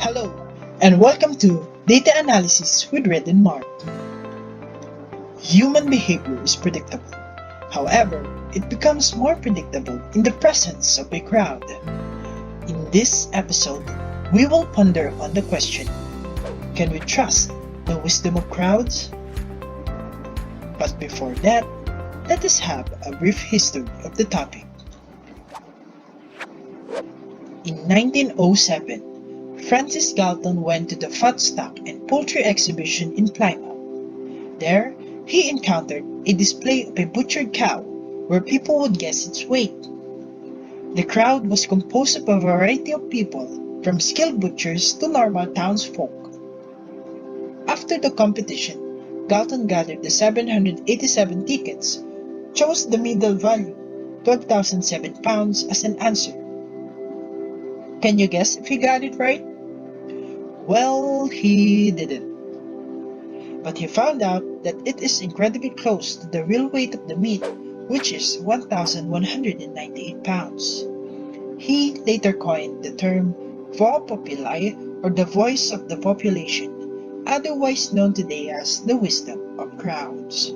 Hello, and welcome to Data Analysis with Red and Mark. Human behavior is predictable. However, it becomes more predictable in the presence of a crowd. In this episode, we will ponder upon the question, can we trust the wisdom of crowds? But before that, let us have a brief history of the topic. In 1907, Francis Galton went to the Fatstock and Poultry Exhibition in Plymouth. There, he encountered a display of a butchered cow where people would guess its weight. The crowd was composed of a variety of people, from skilled butchers to normal townsfolk. After the competition, Galton gathered the 787 tickets, chose the middle value, 12,007 pounds, as an answer. Can you guess if he got it right? Well, he didn't. But he found out that it is incredibly close to the real weight of the meat, which is 1,198 pounds. He later coined the term voix populi, or the voice of the population, otherwise known today as the wisdom of crowds.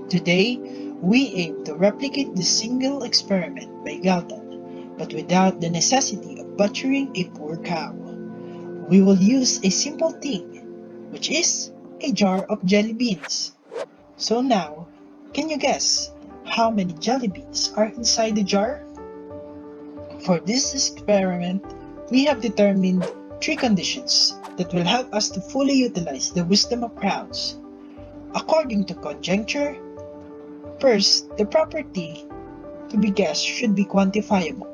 Today, we aim to replicate this single experiment by Galton, but without the necessity of butchering a poor cow. We will use a simple thing, which is a jar of jelly beans. So now, can you guess how many jelly beans are inside the jar? For this experiment, we have determined 3 conditions that will help us to fully utilize the wisdom of crowds. According to conjecture, first, the property to be guessed should be quantifiable.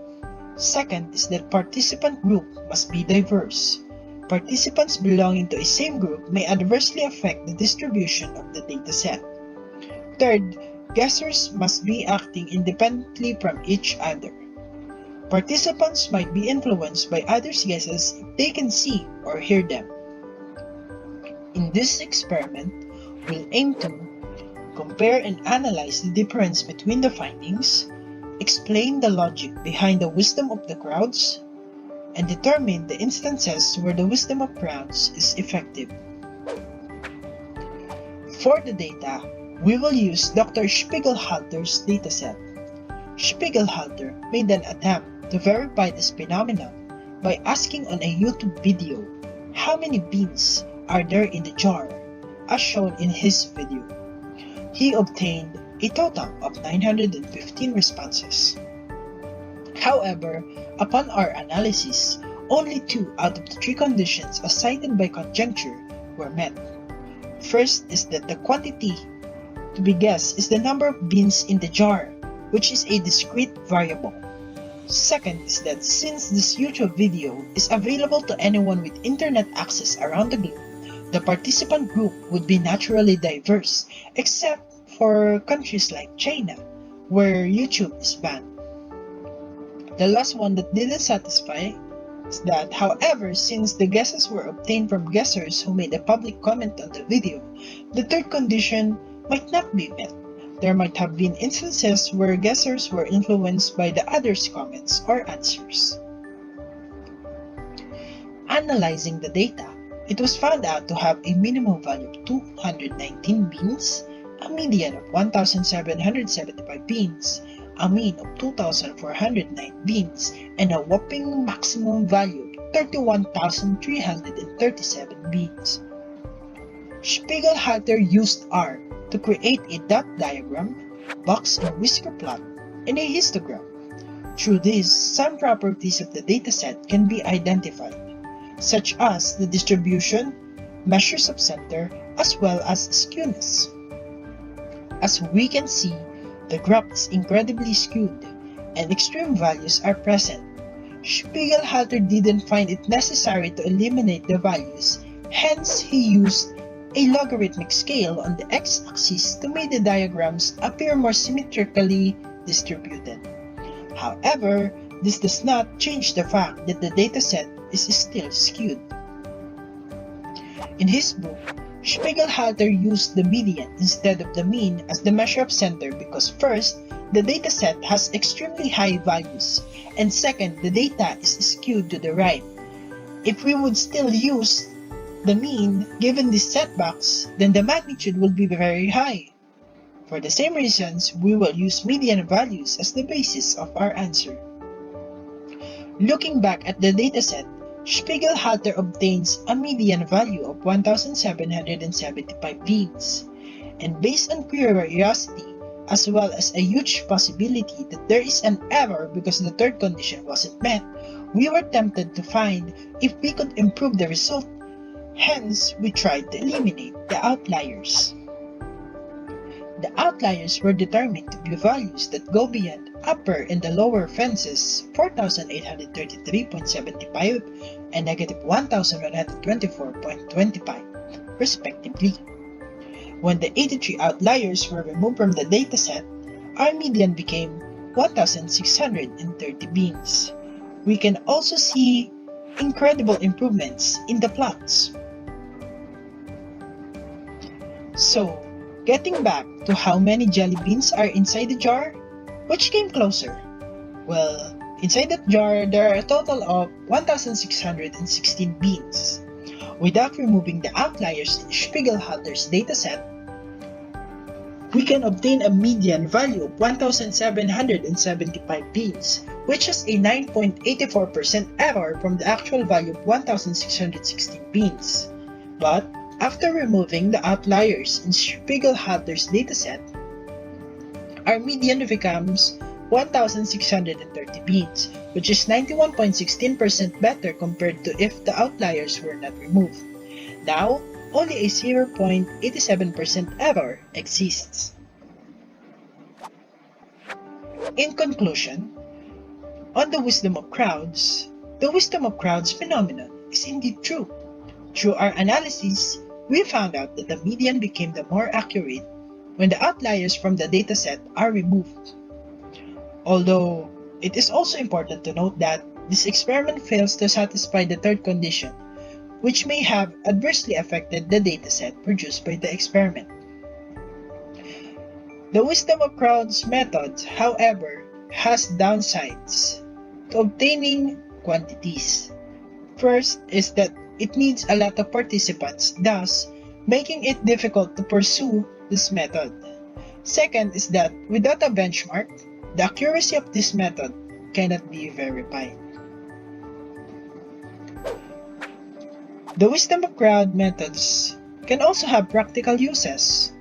Second is that participant group must be diverse. Participants belonging to a same group may adversely affect the distribution of the dataset. Third, guessers must be acting independently from each other. Participants might be influenced by others' guesses if they can see or hear them. In this experiment, we'll aim to compare and analyze the difference between the findings, explain the logic behind the wisdom of the crowds, and determine the instances where the wisdom of crowds is effective. For the data, we will use Dr. Spiegelhalter's dataset. Spiegelhalter made an attempt to verify this phenomenon by asking on a YouTube video how many beans are there in the jar, as shown in his video. He obtained a total of 915 responses. However, upon our analysis, only 2 out of the 3 conditions as cited by conjecture were met. First is that the quantity to be guessed is the number of beans in the jar, which is a discrete variable. Second is that since this YouTube video is available to anyone with internet access around the globe, the participant group would be naturally diverse, except for countries like China, where YouTube is banned. The last one that didn't satisfy is that, however, since the guesses were obtained from guessers who made a public comment on the video, the third condition might not be met. There might have been instances where guessers were influenced by the others' comments or answers. Analyzing the data, it was found out to have a minimum value of 219 beans, a median of 1,775 beans, a mean of 2,409 beans, and a whopping maximum value of 31,337 beans. Spiegelhalter used R to create a dot diagram, box and whisker plot, and a histogram. Through this, some properties of the dataset can be identified, such as the distribution, measures of center, as well as skewness. As we can see, the graph is incredibly skewed, and extreme values are present. Spiegelhalter didn't find it necessary to eliminate the values, hence he used a logarithmic scale on the x-axis to make the diagrams appear more symmetrically distributed. However, this does not change the fact that the dataset is still skewed. In his book, Spiegelhalter used the median instead of the mean as the measure of center because first, the dataset has extremely high values, and second, the data is skewed to the right. If we would still use the mean given these setbacks, then the magnitude will be very high. For the same reasons, we will use median values as the basis of our answer. Looking back at the dataset, Spiegelhalter obtains a median value of 1,775 beans, and based on curiosity, as well as a huge possibility that there is an error because the third condition wasn't met, we were tempted to find if we could improve the result. Hence, we tried to eliminate the outliers. The outliers were determined to be values that go beyond upper and the lower fences 4,833.75 and negative 1,124.25, respectively. When the 83 outliers were removed from the dataset, our median became 1,630 beans. We can also see incredible improvements in the plots. So, getting back to how many jelly beans are inside the jar, which came closer? Well, inside that jar, there are a total of 1,616 beans. Without removing the outliers in Spiegelhalter's dataset, we can obtain a median value of 1,775 beans, which is a 9.84% error from the actual value of 1,616 beans. But after removing the outliers in Spiegelhalter's dataset, our median becomes 1,630 beans, which is 91.16% better compared to if the outliers were not removed. Now, only a 0.87% error exists. In conclusion, on the wisdom of crowds phenomenon is indeed true. Through our analysis, we found out that the median became the more accurate when the outliers from the dataset are removed. Although, it is also important to note that this experiment fails to satisfy the third condition, which may have adversely affected the dataset produced by the experiment. The wisdom of crowds method, however, has downsides to obtaining quantities. First is that it needs a lot of participants, thus making it difficult to pursue this method. Second is that without a benchmark, the accuracy of this method cannot be verified. The wisdom of crowd methods can also have practical uses.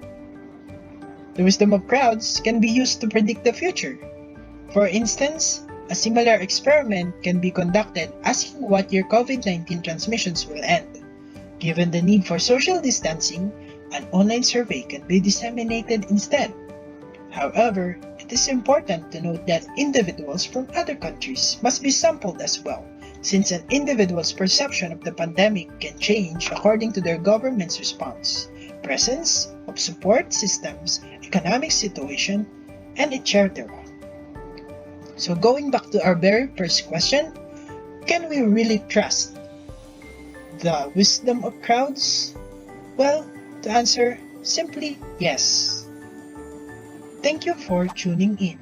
The wisdom of crowds can be used to predict the future. For instance, a similar experiment can be conducted asking what year COVID-19 transmissions will end. Given the need for social distancing, an online survey can be disseminated instead. However, it is important to note that individuals from other countries must be sampled as well, since an individual's perception of the pandemic can change according to their government's response, presence of support systems, economic situation, and etc. So going back to our very first question, can we really trust the wisdom of crowds? Well, to answer, simply yes. Thank you for tuning in.